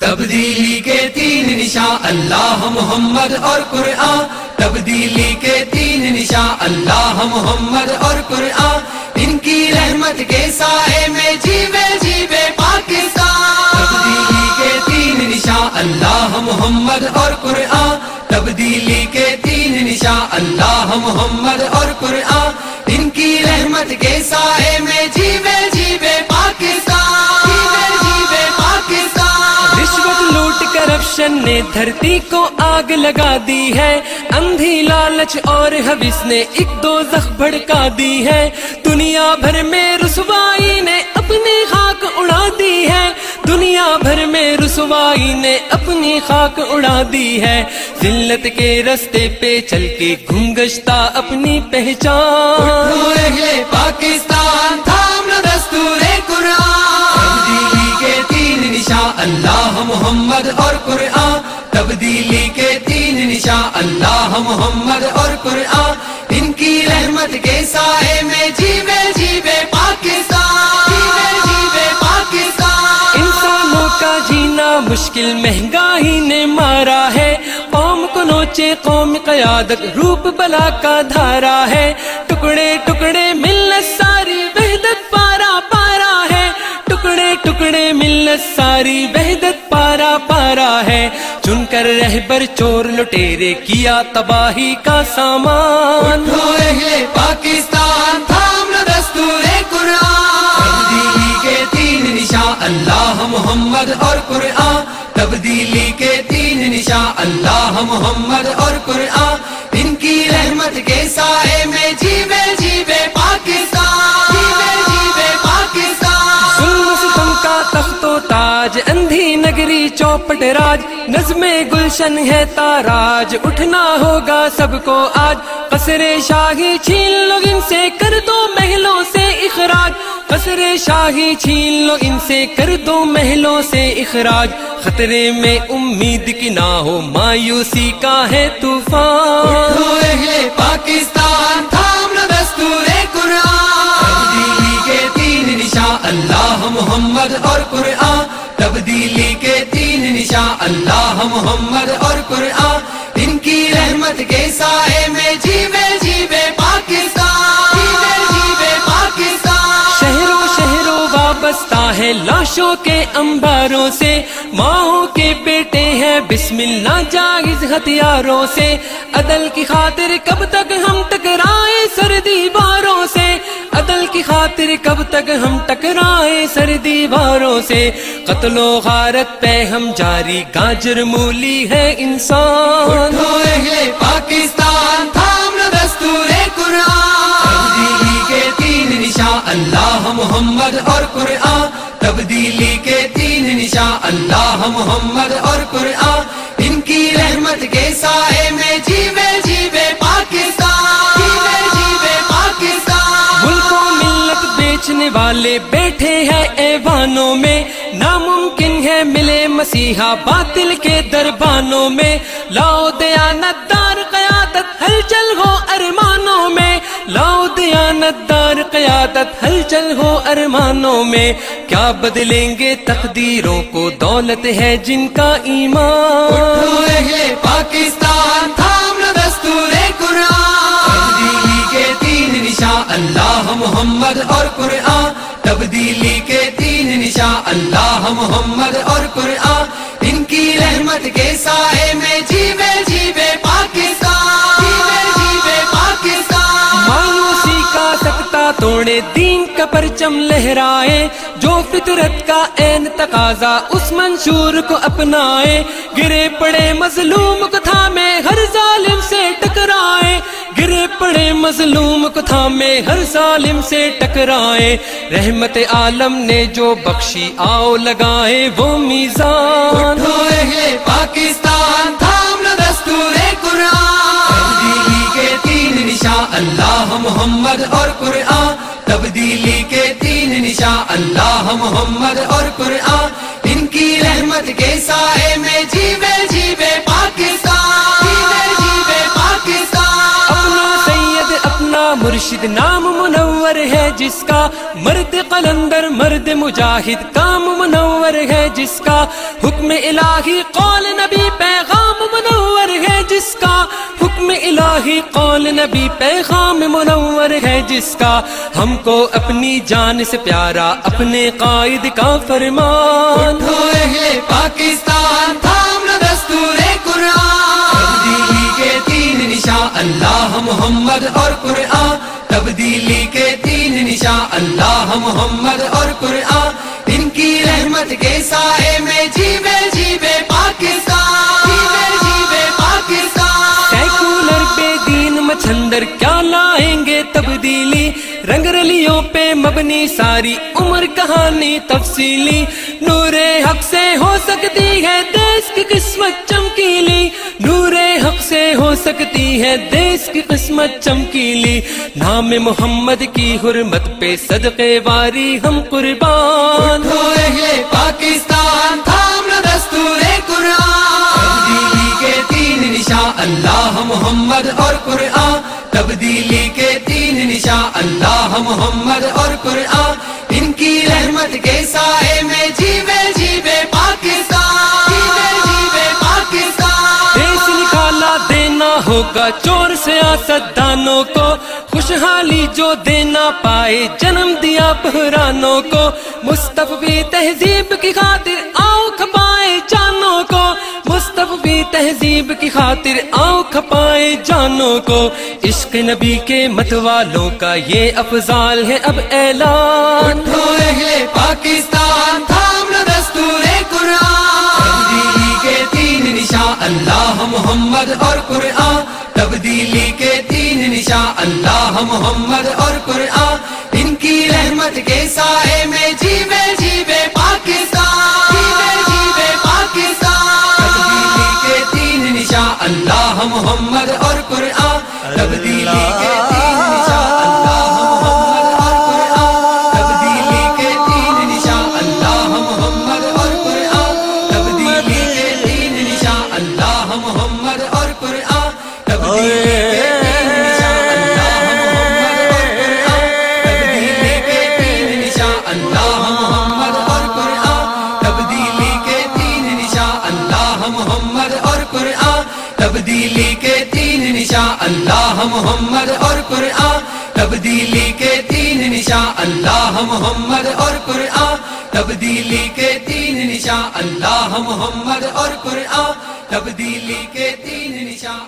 تبدیلی کے تین نشان اللہ محمد اور قرآن، تبدیلی کے تین نشان اللہ محمد اور قرآن، ان کی رحمت کے سائے میں جیوے جیوے پاکستان۔ تبدیلی کے تین نشان اللہ محمد اور قرآن، تبدیلی کے تین نشان اللہ محمد اور قرآن، ان کی رحمت کے سائے میں جیوے جیوے پاکستان، جیوے جیوے پاکستان۔ رشوت لوٹ کرپشن نے دھرتی کو آگ لگا دی ہے، اندھی لالچ اور حوث نے ایک دوزخ بھڑکا دی ہے، دنیا بھر میں رسوائی نے اپنی خاک اڑا دی ہے، دنیا بھر میں رسوائی نے اپنی خاک اڑا دی ہے، ذلت کے رستے پہ چل کے گم گشتہ اپنی پہچان۔ اٹھو اہل پاکستان، تھام لو دستور قرآن، تبدیلی کے تین نشان اللہ محمد اور قرآن، تبدیلی کے تین نشان اللہ محمد اور قرآن، ان کی رحمت کے سائے میں جیوے جیوے پاکستان، جیوے جیوے پاکستان۔ انسانوں کا جینا مشکل مہنگائی نے مارا ہے، قوم کو نوچے قوم قیادت روپ بلا کا دھارا ہے، ٹکڑے ٹکڑے ملت ساری وحدت پارا پارا ہے، ٹکڑے ٹکڑے ملت ساری وحدت پارا پارا ہے، چن کر رہبر چور لٹیرے کیا تباہی کا سامان۔ اٹھو اہل پاکستان، تھام لو دستور قرآن، تبدیلی کے تین نشان اللہ محمد اور قرآن، تبدیلی کے تین نشان اللہ محمد اور قرآن، ان کی رحمت کے سائے میں جیوے جیوے پاکستان، جیوے جیوے پاکستان۔ ظلم ستم کا تخت و تاج، اندھی نگری چوپٹ راج، نظم گلشن ہے تاراج، اٹھنا ہوگا سب کو آج، قصر شاہی چھین لو ان سے کر دو محلوں سے اخراج، قصر شاہی چھین لو ان سے کر دو محلوں سے اخراج، خطرے میں امید کی نہ ہو مایوسی کا ہے طوفان۔ اٹھو اہل پاکستان، تھام لو دستور قرآن، تبدیلی کے تین نشان اللہ محمد اور قرآن، تبدیلی کے تین نشان اللہ محمد اور قرآن، ان کی رحمت کے سائے میں جیوے جیوے پاکستان، جیوے جیوے پاکستان۔ شہروں شہروں وابستہ ہے لاشوں کے انباروں سے، ماؤں کے بیٹے ہیں بسم اللہ جائز ہتھیاروں سے، عدل کی خاطر کب تک ہم ٹکرائے سر دیواروں سے، عدل کی خاطر کب تک ہم ٹکرائے سر دیواروں سے، قتل و غارت پہ ہم جاری گاجر مولی ہے انسان۔ اٹھو اہل پاکستان، تھام لو دستور قرآن، تبدیلی کے تین نشان اللہ محمد اور قرآن، تبدیلی کے تین نشان اللہ محمد اور قرآن، ان کی رحمت کے سائے میں جیوے جیوے پاکستان، جیوے جیوے پاکستان۔ ملک و ملت بیچنے والے بیٹھے ہیں ایوانوں میں، ناممکن ہے ملے مسیحا باطل کے دربانوں میں، لاؤ دیانت دار قیادت ہلچل ہو ارمانوں میں، لاؤ دیانت دار قیادت ہلچل ہو ارمانوں میں، کیا بدلیں گے تقدیروں کو دولت ہے جن کا ایمان۔ اٹھو اہل پاکستان، تھام لو دستور قرآن، تبدیلی کے تین نشان اللہ محمد اور قرآن، تبدیلی کے تین نشان اللہ محمد اور قرآن، ان کی رحمت کے سائے میں جیوے جیوے پاکستان، جیوے جیوے پاکستان۔ مایوسی کا تختہ توڑے دین کا پرچم لہرائے، جو فطرت کا عین تقاضا اس منشور کو اپنائے، گرے پڑے مظلوم کو تھامے ہر ظالم سے ٹکرائے، گرے پڑے مظلوم کو تھامے ہر ظالم سے ٹکرائے، رحمت عالم نے جو بخشی آؤ لگائے وہ میزان۔ اٹھو اہل پاکستان، تھام لو دستور قرآن، تبدیلی کے تین نشان اللہ محمد اور قرآن، تبدیلی کے تین نشان اللہ محمد اور قرآن، ان کی رحمت کے سائے میں جیوے جیوے پاکستان، جیوے جیوے پاکستان۔ اپنا سید اپنا مرشد نام منور ہے جس کا، مرد قلندر مرد مجاہد کام منور ہے جس کا، حکم الہی قول نبی پیغام منور ہے جس کا، حکم الہی قول نبی پیغام منور ہے جس کا، ہم کو اپنی جان سے پیارا اپنے قائد کا فرمان۔ اٹھو اہل پاکستان تھام لو دستور قرآن، تبدیلی کے تین نشان اللہ محمد اور قرآن، تبدیلی کے تین نشان اللہ محمد اور قرآن، ان کی رحمت کے سائے میں جیوے جیوے پاکستان، جیوے جیوے پاکستان۔ سیکولر بے دین مچھندر کیا لائیں گے تبدیلی، رنگ رلیوں پہ مبنی ساری عمر کہانی تفصیلی، نور حق سے ہو سکتی ہے دیس کی قسمت چمکیلی، نور حق سے ہو سکتی ہے دیس کی قسمت چمکیلی، نام محمد کی حرمت پہ صدقے واری ہم قربان۔ اٹھو اہل پاکستان تھام لو دستور قرآن، تبدیلی کے تین نشان اللہ محمد اور قرآن، تبدیلی کے تین نشان اللہ محمد اور قرآن، ان کی رحمت کے سائے میں جیوے جیوے پاکستان، جیوے جیوے پاکستان۔ دیس نکالا دینا ہوگا چور سیاستدانوں کو، خوشحالی جو دینا پائے جنم دیا بحرانوں کو، مستفی تہذیب کی خاطر آؤ کھپائے جانوں کو، مستفی تہذیب کی خاطر آؤ کھپائے جانوں کو، عشق نبی کے مت والوں کا یہ افضال ہے اب اعلان۔ اٹھو اہل پاکستان تھام لو دستور قرآن، تبدیلی کے تین نشان اللہ محمد اور قرآن، تبدیلی کے تین نشان اللہ محمد اور قرآن، ان کی رحمت کے سائے میں جیوے جیوے پاکستان، جیوے جیوے پاکستان۔ تبدیلی کے تین نشان اللہ محمد اور قرآن، تبدیلی کے تین نشان اللہ محمد اور قرآن، تبدیلی کے تین نشان اللہ محمد اور قرآن، تبدیلی کے تین نشان اللہ محمد اور قرآن، تبدیلی کے تین نشان اللہ محمد اور قرآن، تبدیلی کے تین نشان اللہ محمد اور قرآن، تبدیلی کے تین نشان اللہ محمد اور قرآن، تبدیلی کے تین نشان اللہ محمد اور قرآن، تبدیلی کے تین نشان اللہ محمد اور قرآن، تبدیلی کے تین نشان اللہ محمد اور قرآن، تبدیلی کے تین نشان